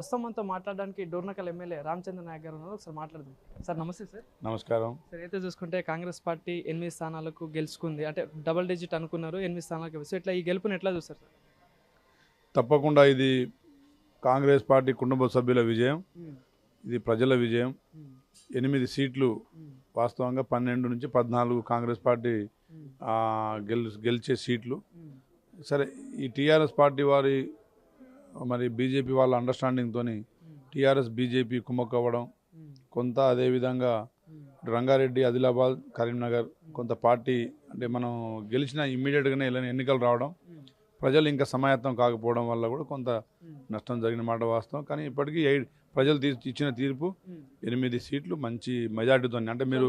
ప్రస్తుతం మనతో మాట్లాడడానికి డోర్నకల్ ఎమ్మెల్యే రామచంద్ర నాయక్ గారు ఉన్నారు. ఒకసారి మాట్లాడదాం. సార్ నమస్తే సార్. నమస్కారం సార్ అయితే చూసుకుంటే కాంగ్రెస్ పార్టీ 8 స్థానాలకు గెలుచుకుంది, అంటే డబుల్ డిజిట్ అనుకున్నారు, 8 స్థానాలకు. సో ఇట్లా ఈ గెలుపుని ఎట్లా చూస్తారు సార్? తప్పకుండా ఇది కాంగ్రెస్ పార్టీ కుటుంబ సభ్యుల విజయం, ఇది ప్రజల విజయం. 8 సీట్లు వాస్తవంగా 12 నుంచి 14 కాంగ్రెస్ పార్టీ గెలిచే సీట్లు. సరే, ఈ టీఆర్ఎస్ పార్టీ వారి మరి బీజేపీ వాళ్ళ అండర్స్టాండింగ్తో టీఆర్ఎస్ బీజేపీ కుమ్మక్కవ్వడం కొంత, అదేవిధంగా రంగారెడ్డి, ఆదిలాబాద్, కరీంనగర్ కొంత పార్టీ అంటే మనం గెలిచిన ఇమ్మీడియట్గానే ఎన్నికలు రావడం, ప్రజలు ఇంకా సమాయత్తం కాకపోవడం వల్ల కూడా కొంత నష్టం జరిగిన మాట వాస్తవం. కానీ ఇప్పటికీ ప్రజలు ఇచ్చిన తీర్పు 8 సీట్లు మంచి మెజార్టీతో, అంటే మీరు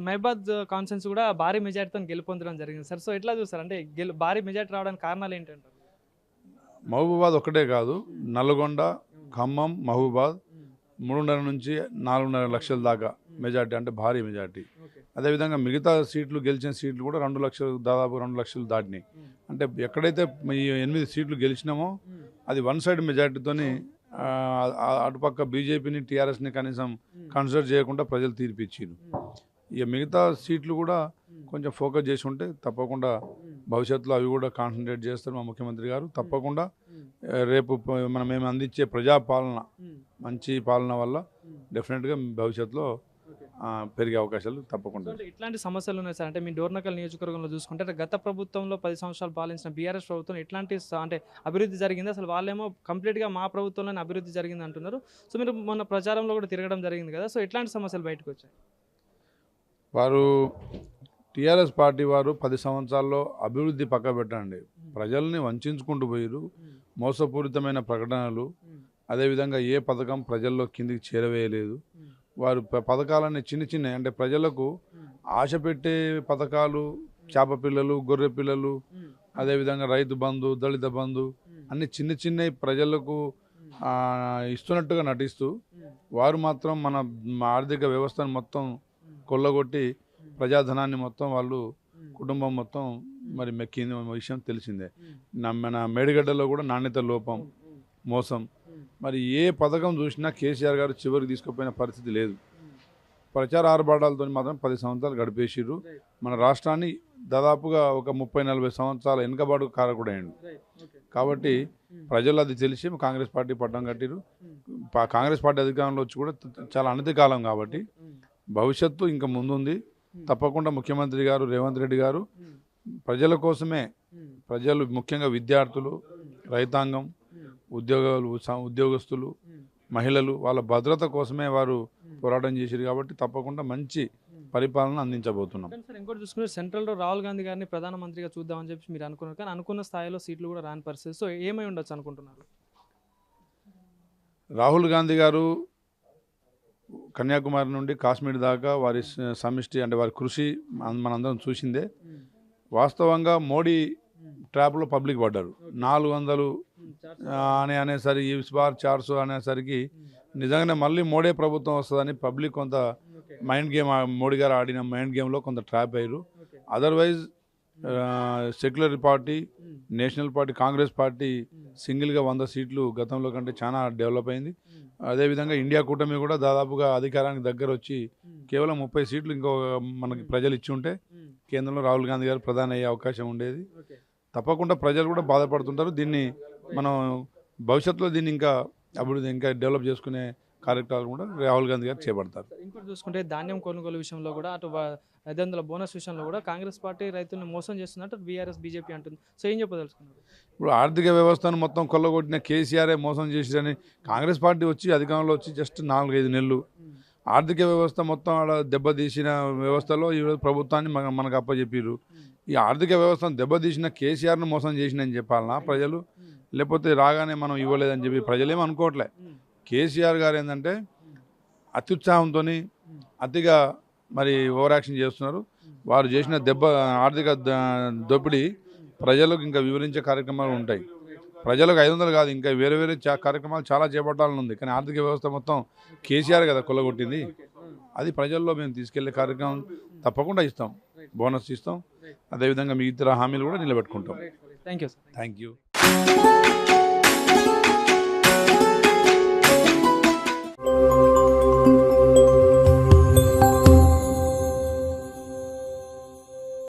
మహబాద్ కాన్ఫరెన్స్ కూడా భారీ మెజార్టీతో గెలుపొందడం జరిగింది సార్. సో ఎట్లా చూస్తారు, అంటే భారీ మెజార్టీ రావడానికి కారణాలు ఏంటంటారు? మహబూబాద్ ఒకటే కాదు, నల్గొండ, ఖమ్మం, మహబూబాద్ 3.5 నుంచి 4.5 లక్షల దాకా మెజార్టీ, అంటే భారీ మెజార్టీ. అదేవిధంగా మిగతా సీట్లు గెలిచిన సీట్లు కూడా 2 లక్షలు, దాదాపు 2 లక్షలు దాటినాయి. అంటే ఎక్కడైతే ఈ 8 సీట్లు గెలిచినామో అది వన్ సైడ్ మెజార్టీతోని అటుపక్క బీజేపీని, టీఆర్ఎస్ని కనీసం కన్సిడర్ చేయకుండా ప్రజలు తీర్పిచ్చారు. ఇక మిగతా సీట్లు కూడా కొంచెం ఫోకస్ చేసి ఉంటే తప్పకుండా భవిష్యత్తులో అవి కూడా కాన్సన్ట్రేట్ చేస్తారు మా ముఖ్యమంత్రి గారు. తప్పకుండా రేపు మనం మేము అందించే ప్రజాపాలన, మంచి పాలన వల్ల డెఫినెట్గా భవిష్యత్తులో పెరిగే అవకాశాలు తప్పకుండా. ఇట్లాంటి సమస్యలు ఉన్నాయి సార్. అంటే మీ డోర్నకల్ నియోజకవర్గంలో చూసుకుంటే గత ప్రభుత్వంలో 10 సంవత్సరాలు పాలించిన బీఆర్ఎస్ ప్రభుత్వం ఎట్లాంటి అంటే అభివృద్ధి జరిగింది? అసలు వాళ్ళేమో కంప్లీట్గా మా ప్రభుత్వంలోనే అభివృద్ధి జరిగింది అంటున్నారు. సో మీరు మొన్న ప్రచారంలో కూడా తిరగడం జరిగింది కదా, సో ఎట్లాంటి సమస్యలు బయటకు వచ్చాయి? వారు టీఆర్ఎస్ పార్టీ వారు 10 సంవత్సరాల్లో అభివృద్ధి పక్క పెట్టండి, ప్రజల్ని వంచుకుంటూ పోయారు. మోసపూరితమైన ప్రకటనలు, అదేవిధంగా ఏ పథకం ప్రజల్లో కిందికి చేరవేయలేదు. వారు పథకాలన్నీ చిన్న అంటే ప్రజలకు ఆశ పెట్టే పథకాలు, చేప పిల్లలు, గొర్రె పిల్లలు, అదేవిధంగా రైతు బంధు, దళిత బంధు అన్ని చిన్న ప్రజలకు ఇస్తున్నట్టుగా నటిస్తూ వారు మాత్రం మన ఆర్థిక వ్యవస్థను మొత్తం కొల్లగొట్టి ప్రజాధనాన్ని మొత్తం వాళ్ళు కుటుంబం మొత్తం మరి మెక్కింది విషయం తెలిసిందే. మన మేడిగడ్డలో కూడా నాణ్యత లోపం, మోసం. మరి ఏ పథకం చూసినా కేసీఆర్ గారు చివరికి తీసుకుపోయిన పరిస్థితి లేదు. ప్రచార ఆర్భాటాలతో మాత్రం 10 సంవత్సరాలు గడిపేసిర్రు. మన రాష్ట్రాన్ని దాదాపుగా ఒక 30-40 సంవత్సరాల వెనుకబాటు కారకుడైండు. కాబట్టి ప్రజలు అది తెలిసి కాంగ్రెస్ పార్టీ పట్టం కట్టిరు. కాంగ్రెస్ పార్టీ అధికారంలో వచ్చి కూడా చాలా అనతి కాలం కాబట్టి భవిష్యత్తు ఇంకా ముందుంది. తప్పకుండా ముఖ్యమంత్రి గారు రేవంత్ రెడ్డి గారు ప్రజల కోసమే, ప్రజలు ముఖ్యంగా విద్యార్థులు, రైతాంగం, ఉద్యోగస్తులు, మహిళలు వాళ్ళ భద్రత కోసమే వారు పోరాటం చేశారు. కాబట్టి తప్పకుండా మంచి పరిపాలన అందించబోతున్నాం. సార్ ఇంకోటి చూసుకుంటే సెంట్రల్లో రాహుల్ గాంధీ గారిని ప్రధానమంత్రిగా చూద్దామని చెప్పి మీరు అనుకున్నారు, కానీ అనుకున్న స్థాయిలో సీట్లు కూడా రాని పరిస్థితి. సో ఏమై ఉండొచ్చు అనుకుంటున్నారు? రాహుల్ గాంధీ గారు కన్యాకుమారి నుండి కాశ్మీర్ దాకా వారి సమిష్టి అంటే వారి కృషి మనందరం చూసిందే. వాస్తవంగా మోడీ ట్రాప్లో పబ్లిక్ పడ్డారు. 400 అనేసరికి ఇస్ బార్ 400 అనేసరికి నిజంగానే మళ్ళీ మోడీ ప్రభుత్వం వస్తుందని పబ్లిక్ కొంత మైండ్ గేమ్, మోడీ గారు ఆడిన మైండ్ గేమ్లో కొంత ట్రాప్ అయ్యారు. Otherwise secular party, national party, Congress party సింగిల్గా 100 సీట్లు గతంలో కంటే చాలా డెవలప్ అయింది. అదేవిధంగా ఇండియా కూటమి కూడా దాదాపుగా అధికారానికి దగ్గర వచ్చి కేవలం 30 సీట్లు ఇంకో మనకి ప్రజలు ఇచ్చి ఉంటే కేంద్రంలో రాహుల్ గాంధీ గారు ప్రధాని అయ్యే అవకాశం ఉండేది. తప్పకుండా ప్రజలు కూడా బాధపడుతుంటారు. దీన్ని మనం భవిష్యత్తులో దీన్ని ఇంకా అభివృద్ధి, ఇంకా డెవలప్ చేసుకునే కార్యక్రమాలు కూడా రాహుల్ గాంధీ గారు చేపడతారు. ఇంకోటి చూసుకుంటే ధాన్యం కొనుగోలు విషయంలో కూడా, అటు 500 బోనస్ విషయంలో కూడా కాంగ్రెస్ పార్టీ రైతులను మోసం చేస్తున్నట్టు బీఆర్ఎస్ బీజేపీ అంటుంది. సో ఏం చెప్పదలుచుకున్నారు? ఇప్పుడు ఆర్థిక వ్యవస్థను మొత్తం కొల్లగొట్టిన కేసీఆరే మోసం చేసిరని కాంగ్రెస్ పార్టీ వచ్చి అధికారంలో వచ్చి జస్ట్ 4-5 నెలలు ఆర్థిక వ్యవస్థ మొత్తం అలా దెబ్బతీసిన వ్యవస్థలో ఈరోజు ప్రభుత్వాన్ని మనకు అప్పచెప్పారు. ఈ ఆర్థిక వ్యవస్థను దెబ్బతీసిన కేసీఆర్ను మోసం చేసినని చెప్పాలన్నా ప్రజలు, లేకపోతే రాగానే మనం ఇవ్వలేదని చెప్పి ప్రజలేమో అనుకోవట్లే. కేసీఆర్ గారు ఏంటంటే అత్యుత్సాహంతో అతిగా మరి ఓవర్ యాక్షన్ చేస్తున్నారు. వారు చేసిన ఆర్థిక దోపిడీ ప్రజలకు ఇంకా వివరించే కార్యక్రమాలు ఉంటాయి. ప్రజలకు 500 కాదు, ఇంకా వేరే కార్యక్రమాలు చాలా చేపట్టాలని ఉంది. కానీ ఆర్థిక వ్యవస్థ మొత్తం కేసీఆర్ కదా కొల్లగొట్టింది. అది ప్రజల్లో మేము తీసుకెళ్లే కార్యక్రమం తప్పకుండా ఇస్తాం, బోనస్ ఇస్తాం. అదేవిధంగా మిగతా హామీలు కూడా నిలబెట్టుకుంటాం. Thank you. Thank you.